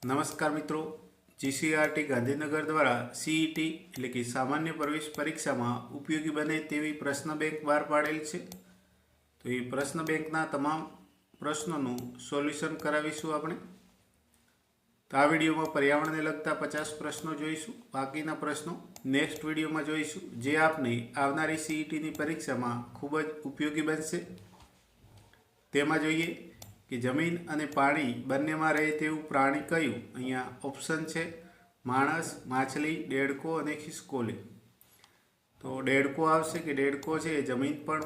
નમસ્કાર મિત્રો, જીસીઆરટી ગાંધીનગર દ્વારા સીઈટી એટલે કે સામાન્ય પ્રવેશ પરીક્ષામાં ઉપયોગી બને તેવી પ્રશ્ન બેંક બહાર પાડેલ છે. તો એ પ્રશ્ન બેંકના તમામ પ્રશ્નોનું સોલ્યુશન કરાવીશું આપણે. તો આ વિડીયોમાં પર્યાવરણને લગતા 50 પ્રશ્નો જોઈશું. બાકીના પ્રશ્નો નેક્સ્ટ વિડીયોમાં જોઈશું, જે આપને આવનારી સીઈટીની પરીક્ષામાં ખૂબ જ ઉપયોગી બનશે. તેમાં જોઈએ કે જમીન અને પાણી બંનેમાં રહે તેવું પ્રાણી કયું? અહીંયા ઓપ્શન છે માણસ, માછલી, દેડકો અને ખિસકોલી. તો દેડકો આવશે કે દેડકો છે એ જમીન પર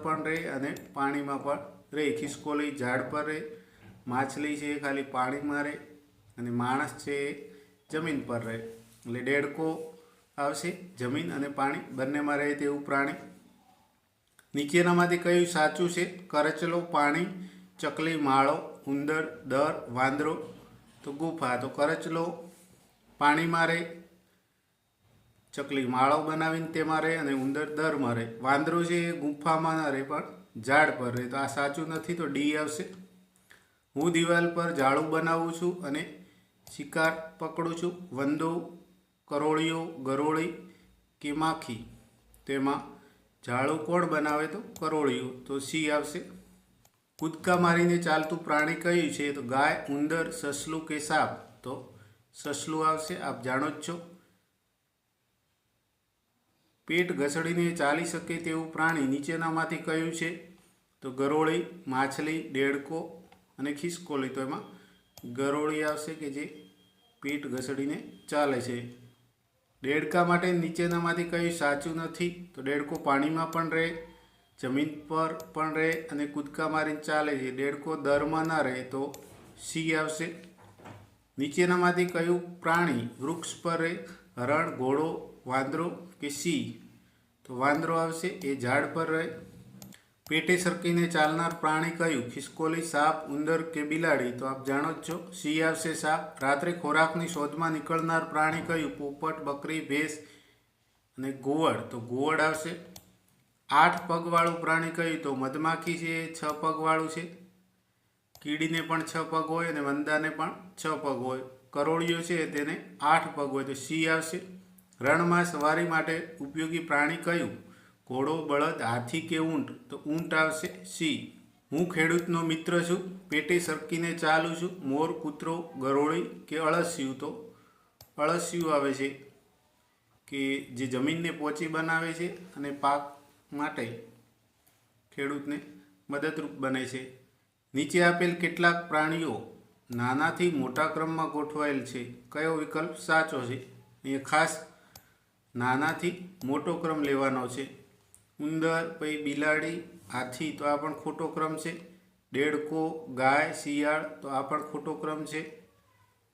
પણ રહે અને પાણીમાં પણ રહે. ખિસકોલી ઝાડ પર રહે. માછલી છે એ ખાલી પાણીમાં રહે અને માણસ છે એ જમીન પર રહે. એટલે દેડકો આવશે, જમીન અને પાણી બંનેમાં રહે તેવું પ્રાણી. નીચેનામાંથી કયું સાચું છે? કરચલો, પાણી, ચકલી, માળો, ઉંદર, દર, વાંદરો. તો ગુફા. તો કરચલો પાણીમાં રહે, ચકલી માળો બનાવીને તેમાં રહે અને ઉંદર દરમાં રહે. વાંદરો છે એ ગુફામાં ન રહે પણ ઝાડ પર રહે. તો આ સાચું નથી, તો ડી આવશે. હું દિવાલ પર જાળું બનાવું છું અને શિકાર પકડું છું. વંદો, કરોળિયો, ગરોળી કે માખી? તેમાં જાળું કોણ બનાવે? તો કરોળિયો. તો સી આવશે. કૂદકા મારીને ચાલતું પ્રાણી કયું છે? તો ગાય, ઉંદર, સસલું કે સાપ? તો સસલું આવશે, આપ જાણો જ છો. પેટ ઘસડીને ચાલી શકે તેવું પ્રાણી નીચેનામાંથી કયું છે? તો ગરોળી, માછલી, દેડકો અને ખિસકોલી. તો એમાં ગરોળી આવશે કે જે પેટ ઘસડીને ચાલે છે. દેડકા માટે નીચેનામાંથી કયું સાચું નથી? તો દેડકો પાણીમાં પણ રહે, જમીન પર પણ રહે અને કૂદકા મારીને ચાલે છે. દેડકો દરમાં ના રહે. તો સી આવશે. નીચેનામાંથી કયું પ્રાણી વૃક્ષ પર રહે? હરણ, ઘોડો, વાંદરો કે સી? તો વાંદરો આવશે, એ ઝાડ પર રહે. પેટે સરકીને ચાલનાર પ્રાણી કયું? ખિસકોલી, સાપ, ઉંદર કે બિલાડી? તો આપ જાણો જ છો, સી આવશે, સાપ. રાત્રે ખોરાકની શોધમાં નીકળનાર પ્રાણી કયું? પોપટ, બકરી, ભેંસ અને ઘુવડ? તો ઘુવડ આવશે. 8 પગવાળું પ્રાણી કયું? તો મધમાખી છે એ 6 પગવાળું છે. કીડીને પણ 6 પગ હોય અને વંદાને પણ 6 પગ હોય. કરોળિયો છે તેને 8 પગ હોય. તો સી આવશે. રણમાં સવારી માટે ઉપયોગી પ્રાણી કયું? ઘોડો, બળદ, હાથી કે ઊંટ? તો ઊંટ આવશે, સી. હું ખેડૂતનો મિત્ર છું, પેટે સરકીને ચાલું છું. મોર, કૂતરો, ગરોળી કે અળસિયું? તો અળસિયું આવે છે કે જે જમીનને પોચી બનાવે છે અને પાક માટે ખેડૂતને મદદરૂપ બને છે. નીચે આપેલ કેટલાક પ્રાણીઓ નાનાથી મોટા ક્રમમાં ગોઠવાયેલ છે. કયો વિકલ્પ સાચો છે? અહીંયા ખાસ નાનાથી મોટો ક્રમ લેવાનો છે. ઉંદર, પછી બિલાડી, હાથી? તો આ પણ ખોટો ક્રમ છે. દેડકો, ગાય, શિયાળ? તો આ પણ ખોટો ક્રમ છે.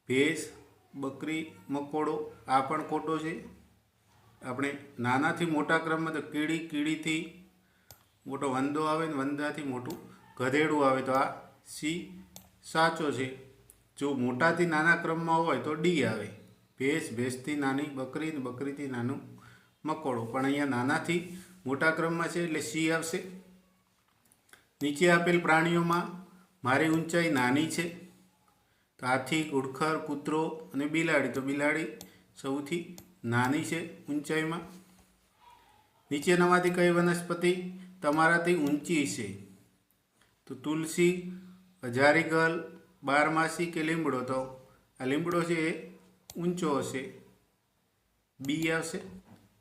ભેંસ, બકરી, મકોડો? આ પણ ખોટો છે. આપણે નાનાથી મોટા ક્રમમાં તો કીડી, કીડીથી મોટો વંદો આવે ને વંદાથી મોટું ગધેડું આવે. તો આ સી સાચો છે. જો મોટાથી નાના ક્રમમાં હોય તો ડી આવે. ભેંસ, ભેંસથી નાની બકરી ને બકરીથી નાનું મકોડો. પણ અહીંયા નાનાથી મોટા ક્રમમાં છે એટલે સી આવશે. નીચે આપેલ પ્રાણીઓમાં મારી ઊંચાઈ નાની છે. તો હાથી, ઘુડખર, કૂતરો અને બિલાડી? તો બિલાડી સૌથી નાની છે ઊંચાઈમાં. નીચેનામાંથી કઈ વનસ્પતિ તમારાથી ઊંચી છે? તો તુલસી, હજારીગલ, બારમાસી કે લીમડો? તો આ લીમડો છે એ ઊંચો હશે, બી આવશે.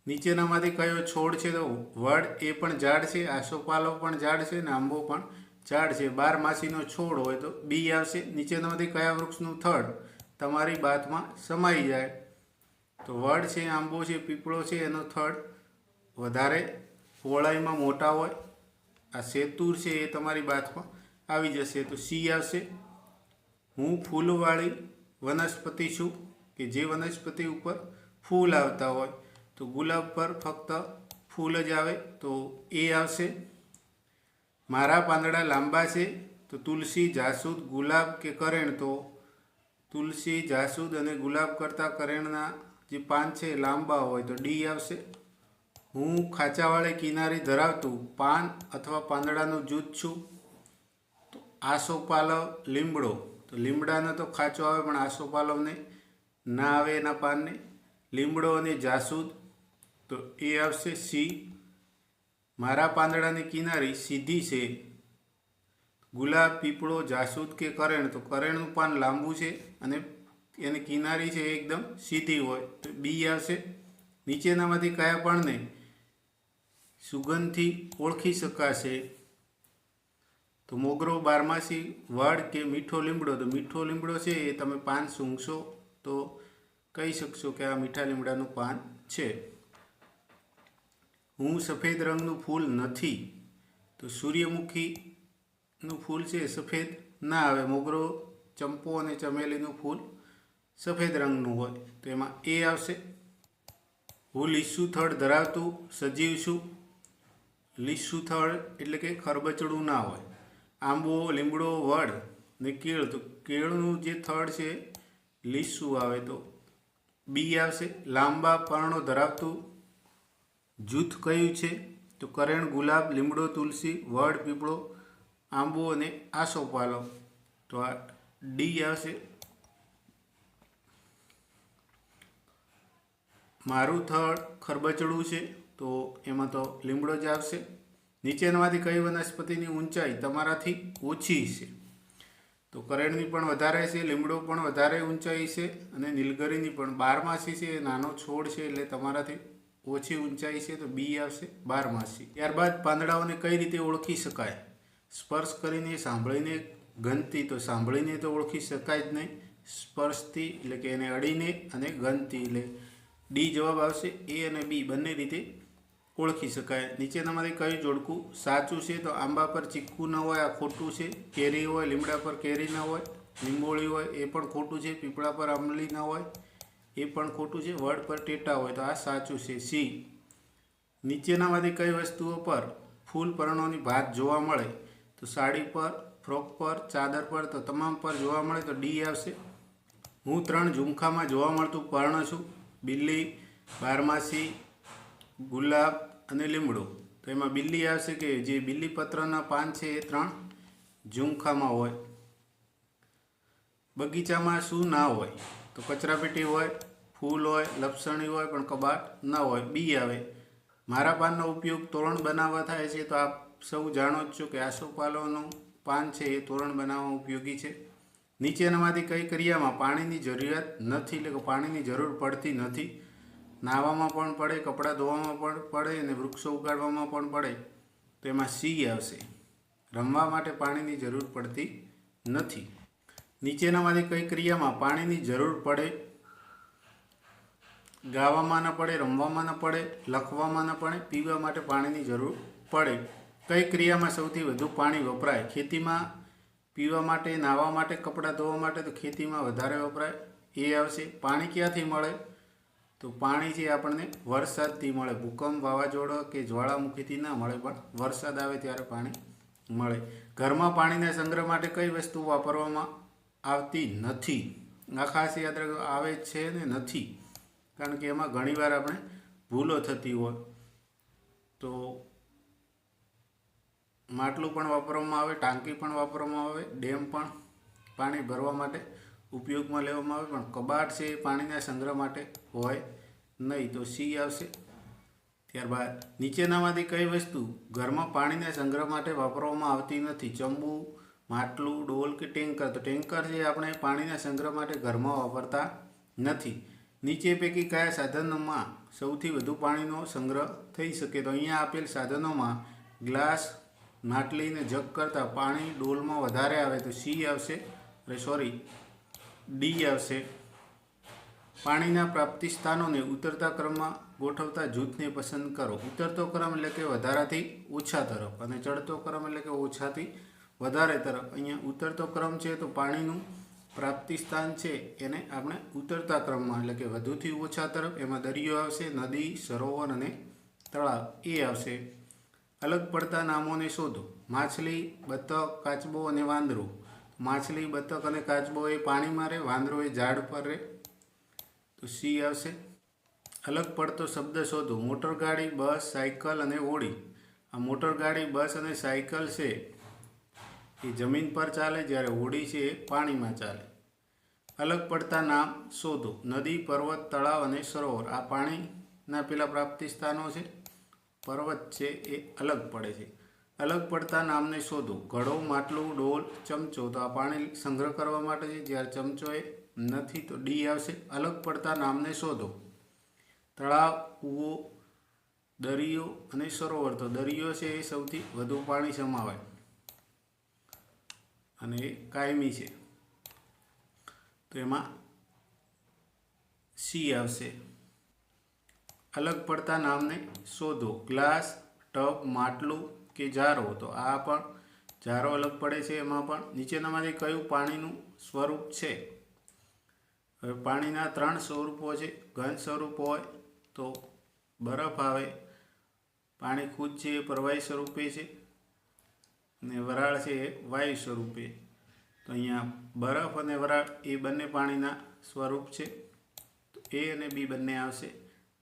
નીચેનામાંથી કયો છોડ છે? તો વડ, એ પણ ઝાડ છે. આસોપાલવ પણ ઝાડ છે ને આંબો પણ ઝાડ છે. બારમાસીનો છોડ હોય તો બી આવશે. નીચેનામાંથી કયા વૃક્ષનું થડ તમારી બાથમાં સમાઈ જાય? તો વડ છે, આંબો છે, પીપળો છે, એનો થડ વધારે પહોળાઈમાં મોટા હોય. આ સેતુર છે એ તમારી બાથમાં આવી જશે. તો સી આવશે. હું ફૂલવાળી વનસ્પતિ છું, કે જે વનસ્પતિ ઉપર ફૂલ આવતા હોય. તો ગુલાબ પર ફક્ત ફૂલ જ આવે. તો એ આવશે. મારા પાંદડા લાંબા છે. તો તુલસી, જાસૂદ, ગુલાબ કે કરેણ? તો તુલસી, જાસૂદ અને ગુલાબ કરતાં કરેણના જે પાન છે એ લાંબા હોય. તો ડી આવશે. હું ખાંચાવાળી કિનારી ધરાવતું પાન અથવા પાંદડાનું જૂથ છું. તો આસોપાલવ, લીમડો તો લીમડાનો તો ખાંચો આવે પણ આસોપાલવને ના આવે એના પાનને. લીમડો અને જાસૂદ તો એ આવશે સી. મારા પાંદડાની કિનારી સીધી છે. ગુલાબ, પીપળો, જાસૂદ કે કરેણ તો કરેણનું પાન લાંબુ છે અને એની કિનારી છે એકદમ સીધી હોય તો બી આવશે. નીચેનામાંથી કયા પાનને સુગંધથી ઓળખી શકાશે? તો મોગરો, બારમાસી, વડ કે મીઠો લીમડો. તો મીઠો લીમડો છે એ તમે પાન સૂંઘશો તો કહી શકશો કે આ મીઠા લીમડાનું પાન છે. હું સફેદ રંગનું ફૂલ નથી. તો સૂર્યમુખીનું ફૂલ છે સફેદ ના આવે. મોગરો, ચંપો અને ચમેલીનું ફૂલ સફેદ રંગનું હોય તો એમાં એ આવશે. હું લીસું થડ ધરાવતું સજીવ છું. લીસું થડ એટલે કે ખરબચડું ના હોય. આંબો, લીમડો, વડ ને કેળ તો કેળનું જે થડ છે લીસું આવે તો બી આવશે. લાંબા પર્ણો ધરાવતું જૂથ કયું છે? તો કરેણ, ગુલાબ, લીમડો, તુલસી, વડ, પીપળો, આંબો અને આસોપાલવ તો આ ડી આવશે. મારું થડ ખરબચડું છે તો એમાં તો લીમડો જ આવશે. નીચેનામાંથી કઈ વનસ્પતિની ઊંચાઈ તમારાથી ઓછી છે? તો કરેણની પણ વધારે છે, લીમડો પણ વધારે ઊંચાઈ છે અને નીલગરીની પણ. બારમાસી છે એ નાનો છોડ છે એટલે તમારાથી ઓછી ઊંચાઈ છે તો બી આવશે બારમાસી. ત્યારબાદ પાંદડાઓને કઈ રીતે ઓળખી શકાય? સ્પર્શ કરીને, સાંભળીને, ગંધથી. તો સાંભળીને તો ઓળખી શકાય જ નહીં, સ્પર્શથી એટલે કે એને અડીને અને ગંધથી એટલે ડી જવાબ આવશે. એ અને બી બંને રીતે ઓળખી શકાય. નીચેનામાંથી કયું જોડકું સાચું છે? તો આંબા પર ચીકુ ન હોય આ ખોટું છે. કેરી હોય, લીમડા પર કેરી ન હોય. લીંબોળી હોય એ પણ ખોટું છે. પીપળા પર આંબલી ન હોય એ પણ ખોટું છે. વડ પર ટેટા હોય તો આ સાચું છે સી. નીચેનામાંથી કઈ વસ્તુઓ પર ફૂલ પર્ણોની ભાત જોવા મળે? તો સાડી પર, ફ્રોક પર, ચાદર પર તો તમામ પર જોવા મળે તો ડી આવશે. હું 3 ઝુમખામાં જોવા મળતું પર્ણ છું. બિલ્લી, બારમાસી, ગુલાબ અને લીમડો તો એમાં બિલ્લી આવશે કે જે બિલ્લીપત્રના પાન છે એ 3 ઝુમખામાં હોય. બગીચામાં શું ના હોય? તો કચરાપેટી હોય, ફૂલ હોય, લપસણી હોય પણ કબાટ ન હોય બી આવે. મારા પાનનો ઉપયોગ તોરણ બનાવવા થાય છે તો આપ સૌ જાણો જ છો કે આસોપાલવનું પાન છે એ તોરણ બનાવવામાં ઉપયોગી છે. નીચેનામાંથી કઈ ક્રિયામાં પાણીની જરૂરિયાત નથી એટલે કે પાણીની જરૂર પડતી નથી? નાહવામાં પણ પડે, કપડાં ધોવામાં પણ પડે અને વૃક્ષો ઉગાડવામાં પણ પડે તો એમાં સી આવશે. રમવા માટે પાણીની જરૂર પડતી નથી. નીચેનામાંથી કઈ ક્રિયામાં પાણીની જરૂર પડે? ગાવામાં ન પડે, રમવામાં ન પડે, લખવામાં ન પડે, પીવા માટે પાણીની જરૂર પડે. કઈ ક્રિયામાં સૌથી વધુ પાણી વપરાય? ખેતીમાં, પીવા માટે, નાહવા માટે, કપડાં ધોવા માટે તો ખેતીમાં વધારે વપરાય એ આવશે. પાણી ક્યાંથી મળે? તો પાણી જે આપણને વરસાદથી મળે. ભૂકંપ, વાવાઝોડા કે જ્વાળામુખીથી ના મળે પણ વરસાદ આવે ત્યારે પાણી મળે. ઘરમાં પાણીના સંગ્રહ માટે કઈ વસ્તુ વાપરવામાં આવતી નથી? આ ખાસ યાદ રાખો, આવે છે ને નથી, કારણ કે એમાં ઘણીવાર આપણે ભૂલો થતી હોય. તો માટલું પણ વાપરવામાં આવે, ટાંકી પણ વાપરવામાં આવે, ડેમ પણ પાણી ભરવા માટે ઉપયોગમાં લેવામાં આવે પણ કબાટ છે એ પાણીના સંગ્રહ માટે હોય નહીં તો સી આવશે. ત્યારબાદ નીચેનામાંથી કઈ વસ્તુ ઘરમાં પાણીના સંગ્રહ માટે વાપરવામાં આવતી નથી? ચંબુ, માટલું, ડોલ કે ટેન્કર. તો ટેન્કર જે આપણે પાણીના સંગ્રહ માટે ઘરમાં વાપરતા નથી. નીચે પૈકી કયા સાધનોમાં સૌથી વધુ પાણીનો સંગ્રહ થઈ શકે? તો અહીંયા આપેલ સાધનોમાં ગ્લાસ, માટલી ને જગ કરતાં પાણી ડોલમાં વધારે આવે તો સી આવશે, ડી આવશે. પાણીના પ્રાપ્તિ સ્થાનોને ઉતરતા ક્રમમાં ગોઠવતા જૂથને પસંદ કરો. ઉતરતો ક્રમ એટલે કે વધારાથી ઓછા તરફ અને ચડતો ક્રમ એટલે કે ઓછાથી વધારે તરફ. અહીંયા ઉતરતો ક્રમ છે તો પાણીનું પ્રાપ્તિ સ્થાન છે એને આપણે ઉતરતા ક્રમમાં એટલે કે વધુથી ઓછા તરફ. એમાં દરિયો આવશે, નદી, સરોવર અને તળાવ એ આવશે. અલગ પડતા નામોને શોધો. માછલી, બતક, કાચબો અને વાંદરો. માછલી, બતક અને કાચબો એ પાણીમાં રહે, વાંદરો એ ઝાડ પર રહે તો સી આવશે. અલગ પડતો શબ્દ શોધો. મોટરગાડી, બસ, સાયકલ અને હોડી. આ મોટરગાડી, બસ અને સાયકલ છે એ જમીન પર ચાલે, જ્યારે હોડી છે એ પાણીમાં ચાલે. અલગ પડતા નામ શોધો. નદી, પર્વત, તળાવ અને સરોવર આ પાણીના પેલા પ્રાપ્તિ સ્થાનો છે. પર્વત છે એ અલગ પડે છે. અલગ પડતા નામને શોધો. ઘડો, માટલું, ડોલ, ચમચો તો આ પાણી સંગ્રહ કરવા માટે છે, જ્યારે ચમચો એ નથી તો ડી આવશે. અલગ પડતા નામને શોધો. તળાવ, કૂવો, દરિયો અને સરોવર તો દરિયો છે એ સૌથી વધુ પાણી સમાવે અને એ કાયમી છે, તો એમાં સી આવશે. અલગ પડતા નામને શોધો. ગ્લાસ, ટબ, માટલું કે જારો તો આ પણ જારો અલગ પડે છે. એમાં પણ નીચેનામાંથી કયું પાણીનું સ્વરૂપ છે? હવે પાણીના 3 સ્વરૂપો છે. ઘન સ્વરૂપ હોય તો બરફ આવે. પાણી ખુદ છે એ પ્રવાહી સ્વરૂપે છે અને વરાળ છે એ વાયુ સ્વરૂપે. તો અહીંયા બરફ અને વરાળ એ બંને પાણીના સ્વરૂપ છે, તો એ અને બી બંને આવશે.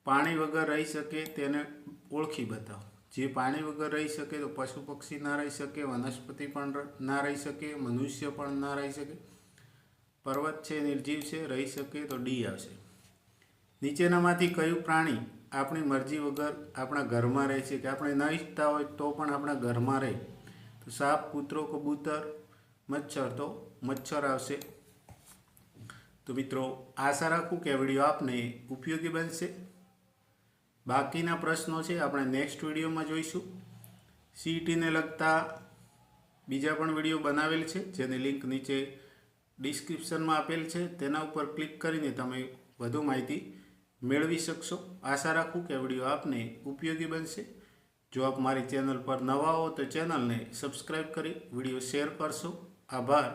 પાણી વગર રહી શકે તેને ઓળખી બતાવો. જે પાણી વગર રહી શકે તો પશુ પક્ષી ના રહી શકે, વનસ્પતિ પણ ના રહી શકે, મનુષ્ય પણ ના રહી શકે. પર્વત છે નિર્જીવ છે, રહી શકે તો ડી આવશે. નીચેનામાંથી કયું પ્રાણી આપણી મરજી વગર આપણા ઘરમાં રહે છે, કે આપણે ન ઈચ્છતા હોય તો પણ આપણા ઘરમાં રહે? તો સાપ, કૂતરો, કબૂતર, મચ્છર તો મચ્છર આવશે. તો મિત્રો આશા રાખું કે વિડીયો આપને ઉપયોગી બનશે. બાકીના પ્રશ્નો છે આપણે નેક્સ્ટ વિડીયોમાં જોઈશું. સીઈટીને લગતા બીજા પણ વિડીયો બનાવેલ છે, જેની લિંક નીચે ડિસ્ક્રિપ્શનમાં આપેલ છે. તેના ઉપર ક્લિક કરીને તમે વધુ માહિતી મેળવી શકશો. આશા રાખું કે વિડીયો આપને ઉપયોગી બનશે. જો આપ મારી ચેનલ પર નવા હો તો ચેનલને સબસ્ક્રાઈબ કરી વિડીયો શેર કરશો. આભાર.